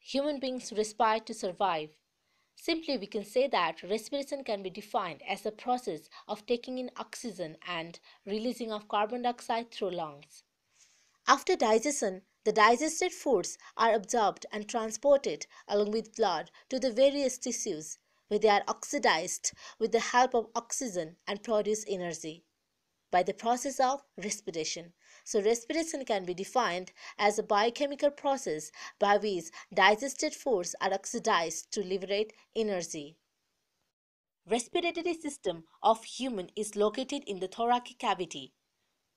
Human beings respire to survive. Simply, we can say that respiration can be defined as the process of taking in oxygen and releasing of carbon dioxide through lungs. After digestion, the digested foods are absorbed and transported along with blood to the various tissues, where they are oxidized with the help of oxygen and produce energy by the process of respiration. So, respiration can be defined as a biochemical process by which digested foods are oxidized to liberate energy. Respiratory system of human is located in the thoracic cavity.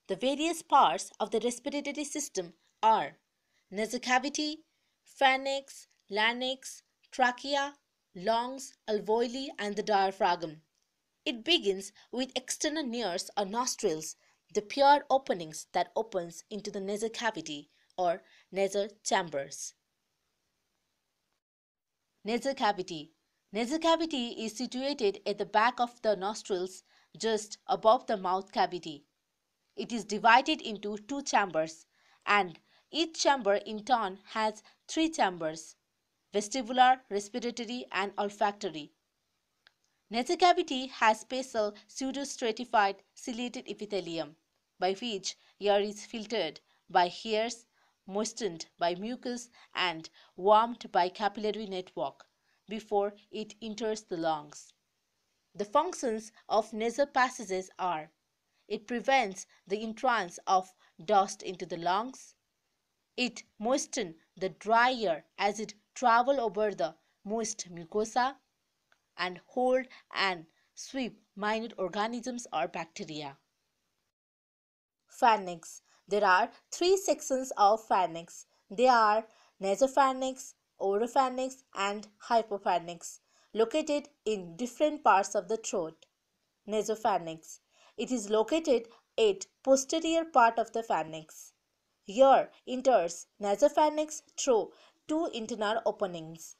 The various parts of the respiratory system are nasal cavity, pharynx, larynx, trachea, lungs, alveoli, and the diaphragm. It begins with external ears or nostrils, the pure openings that opens into the nasal cavity or nasal chambers. Nasal cavity. Nasal cavity is situated at the back of the nostrils just above the mouth cavity. It is divided into two chambers, and each chamber in turn has three chambers: vestibular, respiratory, and olfactory. Nasal cavity has special pseudostratified ciliated epithelium, by which air is filtered by hairs, moistened by mucus, and warmed by capillary network before it enters the lungs. The functions of nasal passages are: it prevents the entrance of dust into the lungs, it moistens the dry air as it travels over the moist mucosa, and hold and sweep minute organisms or bacteria. Pharynx. There are three sections of pharynx. They are nasopharynx, oropharynx, and hypopharynx, located in different parts of the throat. Nasopharynx. It is located at posterior part of the pharynx. Air enters nasopharynx through two internal openings.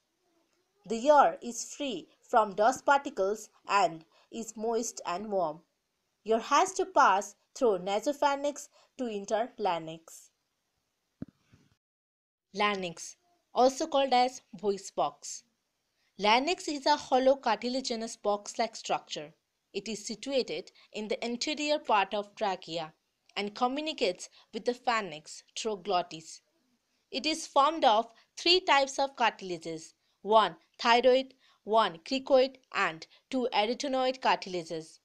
The air is free from dust particles and is moist and warm. Air has to pass through nasopharynx to enter larynx. Larynx, also called as voice box. Larynx is a hollow cartilaginous box-like structure. It is situated in the anterior part of trachea and communicates with the pharynx through glottis. It is formed of three types of cartilages: one thyroid, one cricoid, and two arytenoid cartilages.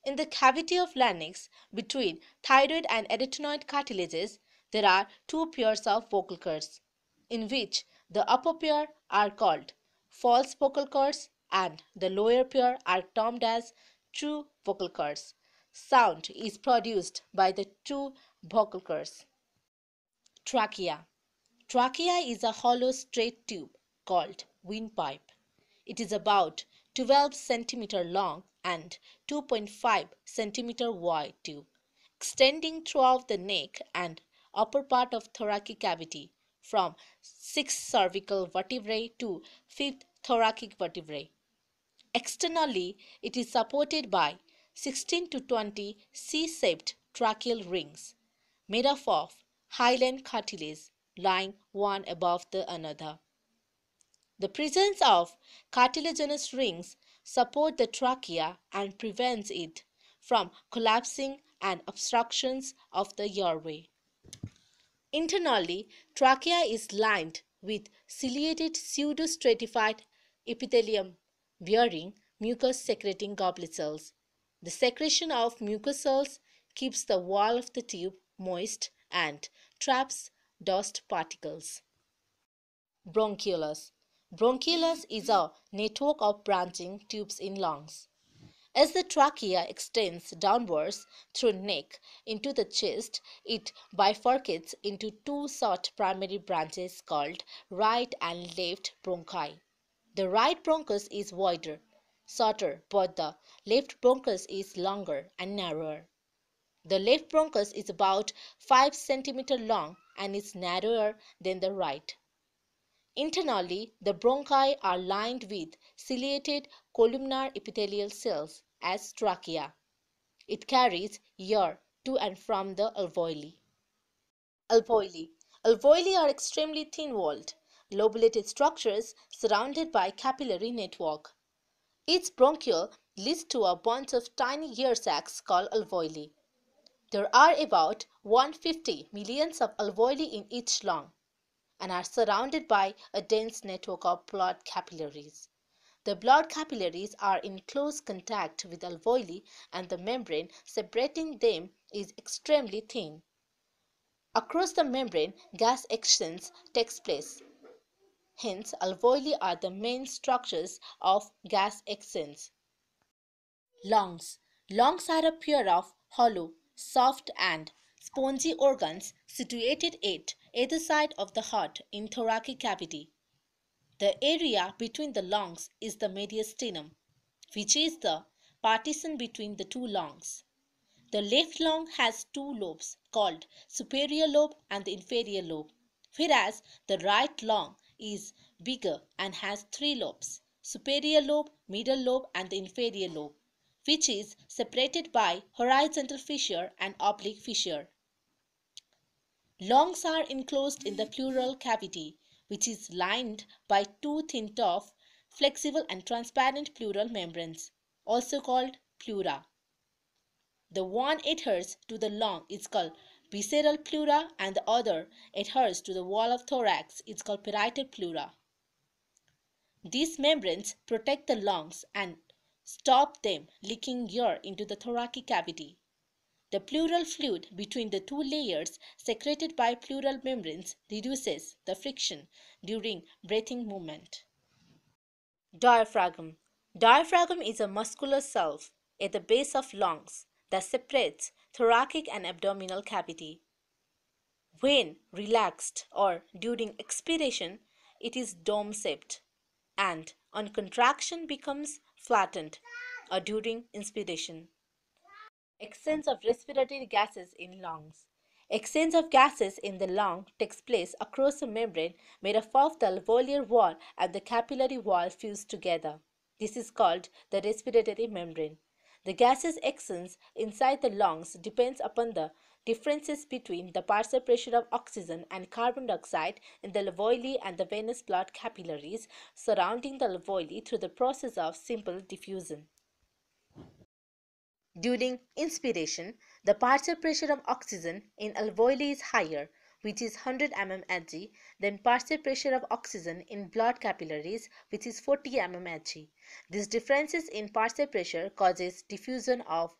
In the cavity of larynx, between thyroid and arytenoid cartilages, there are two pairs of vocal cords, in which the upper pair are called false vocal cords and the lower pair are termed as true vocal cords. Sound is produced by the two vocal cords. Trachea. Trachea is a hollow straight tube called windpipe. It is about 12 cm long and 2.5 cm wide tube, extending throughout the neck and upper part of thoracic cavity from 6th cervical vertebrae to 5th thoracic vertebrae. Externally, it is supported by 16 to 20 C-shaped tracheal rings made up of hyaline cartilage lying one above the another. The presence of cartilaginous rings support the trachea and prevents it from collapsing and obstructions of the airway. Internally, trachea is lined with ciliated pseudostratified epithelium bearing mucus-secreting goblet cells. The secretion of mucus cells keeps the wall of the tube moist and traps dust particles. Bronchioles. Bronchioles is a network of branching tubes in lungs. As the trachea extends downwards through neck into the chest, it bifurcates into two short primary branches called right and left bronchi. The right bronchus is wider, shorter, but the left bronchus is longer and narrower. The left bronchus is about 5 cm long and is narrower than the right. Internally, the bronchi are lined with ciliated columnar epithelial cells as trachea. It carries air to and from the alveoli. Alveoli. Alveoli are extremely thin-walled. lobulated structures surrounded by capillary network. Each bronchiole leads to a bunch of tiny air sacs called alveoli. There are about 150 millions of alveoli in each lung and are surrounded by a dense network of blood capillaries. The blood capillaries are in close contact with alveoli and the membrane separating them is extremely thin. Across the membrane, gas exchange takes place. Hence, alveoli are the main structures of gas exchange. Lungs. Lungs are a pair of hollow, soft and spongy organs situated at either side of the heart in thoracic cavity. The area between the lungs is the mediastinum, which is the partition between the two lungs. The left lung has two lobes called superior lobe and the inferior lobe, whereas the right lung is bigger and has three lobes, superior lobe, middle lobe and the inferior lobe, which is separated by horizontal fissure and oblique fissure. Lungs are enclosed in the pleural cavity, which is lined by two thin tough, flexible and transparent pleural membranes, also called pleura. The one adheres to the lung is called visceral pleura and the other adheres to the wall of thorax is called parietal pleura. These membranes protect the lungs and stop them leaking air into the thoracic cavity. The pleural fluid between the two layers secreted by pleural membranes reduces the friction during breathing movement. Diaphragm. Diaphragm is a muscular valve at the base of lungs that separates thoracic and abdominal cavity. When relaxed or during expiration, it is dome-shaped and on contraction becomes flattened or during inspiration. Exchange of respiratory gases in lungs. Exchange of gases in the lung takes place across a membrane made up of the alveolar wall and the capillary wall fused together. This is called the respiratory membrane. The gases exchange inside the lungs depends upon the differences between the partial pressure of oxygen and carbon dioxide in the alveoli and the venous blood capillaries surrounding the alveoli through the process of simple diffusion. During inspiration, the partial pressure of oxygen in alveoli is higher, which is 100 mmHg, than partial pressure of oxygen in blood capillaries, which is 40 mmHg. These differences in partial pressure causes diffusion of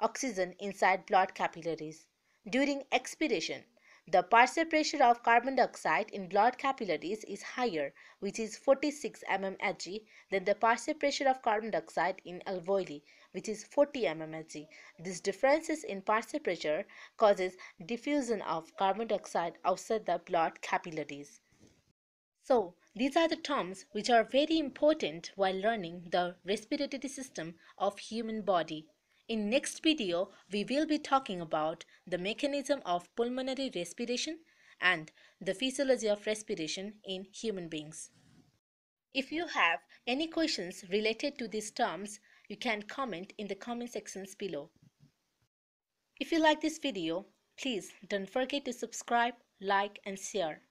oxygen inside blood capillaries. During expiration, the partial pressure of carbon dioxide in blood capillaries is higher, which is 46 mmHg, than the partial pressure of carbon dioxide in alveoli, which is 40 mmHg. These differences in partial pressure causes diffusion of carbon dioxide outside the blood capillaries. So, these are the terms which are very important while learning the respiratory system of human body. In next video, we will be talking about the mechanism of pulmonary respiration and the physiology of respiration in human beings. If you have any questions related to these terms, you can comment in the comment sections below. If you like this video, please don't forget to subscribe, like and share.